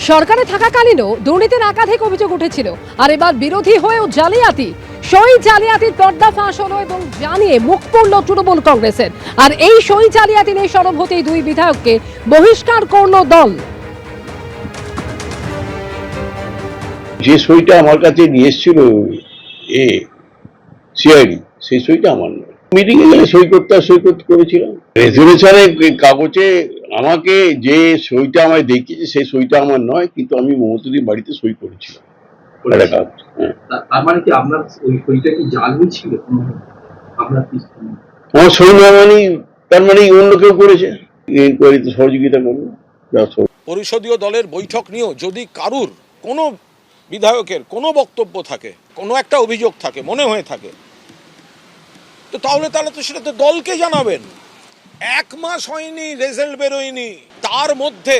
সরকারে থাকাকালীনও দুর্নীতির একাধিক অভিযোগ উঠেছিল, আর এবার বিরোধী হয়েও জালিয়াতি। সই জালিয়াতির পর্দা ফাঁস হলো এবং জানিয়ে মুখ পড়ল তৃণমূল কংগ্রেসের। আর এই সই জালিয়াতি নিয়ে সরব হতেই দুই বিধায়ককে বহিষ্কার করল দল। যে সইটা আমার কাছে নিয়ে এসেছিল সিআইডি, সেই সইটা আমার নয়। মিটিং এ গেলে সই করতে করেছিলাম। রেজুলেশনের কাগজে আমাকে যে সইটা আমায় দেখিয়েছে সেই সইটা আমার নয়, কিন্তু আমি মমতাদির বাড়িতে সই করেছিলাম। তার মানে কি আপনার ওই সইটা কি জাল ছিল? আপনার কি আমার সই না মানে তার মানে অন্য কেউ করেছে, ইনকোয়ারিতে সহযোগিতা করবো। পরিষদীয় দলের বৈঠক নিয়েও যদি কারুর কোনো বিধায়কের কোনো বক্তব্য থাকে, কোনো একটা অভিযোগ থাকে, মনে হয়ে থাকে, তো তাহলে তো সেটা তো দলকে জানাবেন। 1 মাস হয়নি, রেজাল্ট বেরোয়নি, তার মধ্যে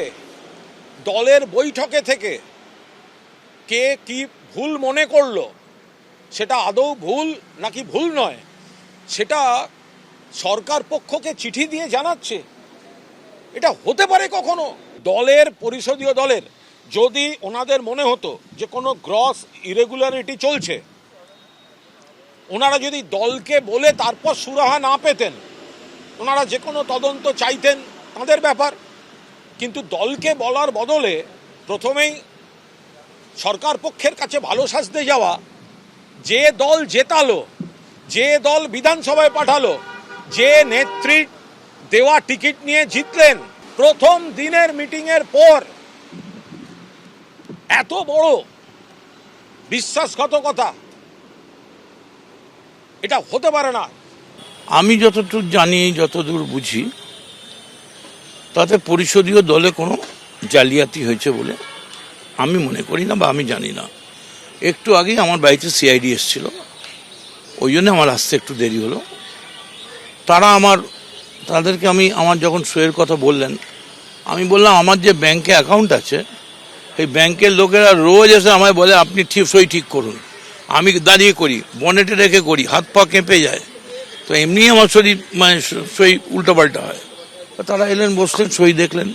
দলের বৈঠকে থেকে কে কি ভুল মনে করলো, সেটা আদৌ ভুল নাকি ভুল নয়, সেটা সরকার পক্ষকে চিঠি দিয়ে জানাচ্ছে। এটা হতে পারে কখনো? দলের পরিষদীয় দলের যদি ওনাদের মনে হতো যে কোনো গ্রস ইরেগুলারিটি চলছে, ওনারা যদি দলকে বলে তারপর সুরাহা না পেতেন, ওনারা যে কোনো তদন্ত চাইতেন, তাদের ব্যাপার। কিন্তু দলকে বলার বদলে প্রথমেই সরকার পক্ষের কাছে ভালো সাজতে যাওয়া, যে দল জেতালো, যে দল বিধানসভায় পাঠালো, যে নেত্রীর দেওয়া টিকিট নিয়ে জিতলেন, প্রথম দিনের মিটিংয়ের পর এত বড় বিশ্বাসঘাতকতা, এটা হতে পারে না। আমি যতটুকু জানি, যতদূর বুঝি, তাতে পরিষদীয় দলে কোনো জালিয়াতি হয়েছে বলে আমি মনে করি না, বা আমি জানি না। একটু আগেই আমার বাড়িতে সিআইডি এসেছিল, ওই জন্য আমার আসতে একটু দেরি হলো। তাদেরকে আমার যখন সইয়ের কথা বললেন, আমি বললাম আমার যে ব্যাংকে অ্যাকাউন্ট আছে, এই ব্যাংকের লোকেরা রোজ এসে আমায় বলে আপনি সই ঠিক করুন। আমি দাঁড়িয়ে করি, বনেটে রেখে করি, হাত পা কেঁপে যায়, তো এমনি আমার শরীর সই উল্টোপাল্টা হয়। তারা এলেন, বসলেন, সই দেখলেন,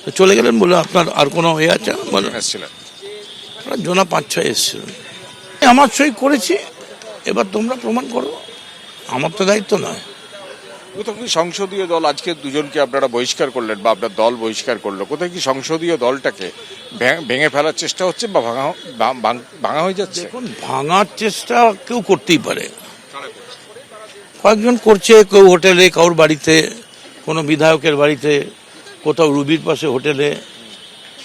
তো চলে গেলেন, বলে আপনার আর কোনো আছে? জনা 5-6 এসেছিলেন। আমার সই করেছি, এবার তোমরা প্রমাণ করো, আমার তো দায়িত্ব নয়। কোথাও কি সংসদীয় দল, আজকে দুজনকে আপনারা বহিষ্কার করলেন বা আপনার দল বহিষ্কার করলো, কোথায় কি সংসদীয় দলটাকে ভেঙে ফেলার চেষ্টা হচ্ছে বা ভাঙা হয়ে যাচ্ছে? এখন ভাঙার চেষ্টা কেউ করতেই পারে, কয়েকজন করছে, কেউ হোটেলে, কারোর বাড়িতে, কোনো বিধায়কের বাড়িতে, কোথাও রুবির পাশে হোটেলে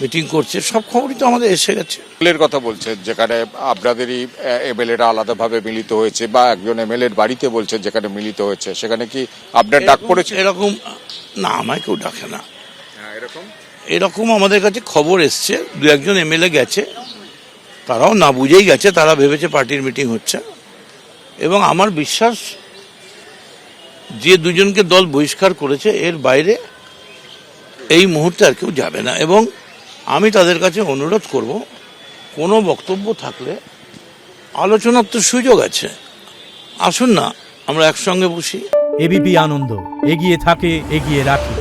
মিটিং করছে। সব খবরই তো আমাদের এসে গেছে। এর কথা বলছেন যেখানে আপনাদেরই এমএলএরা আলাদাভাবে মিলিত হয়েছে, বা একজন এমএলএর বাড়িতে বলছেন যেখানে মিলিত হয়েছে, সেখানে কি আপনার ডাক পড়েছে? এরকম না, আমায় কেউ ডাকে না। এরকম আমাদের কাছে খবর এসছে, 2-1 এমএলএ গেছে, তারাও না বুঝেই গেছে, তারা ভেবেছে পার্টির মিটিং হচ্ছে। এবং আমার বিশ্বাস, যে দুজনকে দল বহিষ্কার করেছে, এর বাইরে এই মুহূর্তে আর কেউ যাবে না। এবং আমি তাদের কাছে অনুরোধ করব, কোনো বক্তব্য থাকলে আলোচনার তো সুযোগ আছে, আসুন না আমরা একসঙ্গে বসি। এবিপি আনন্দ, এগিয়ে থাকে, এগিয়ে রাখে।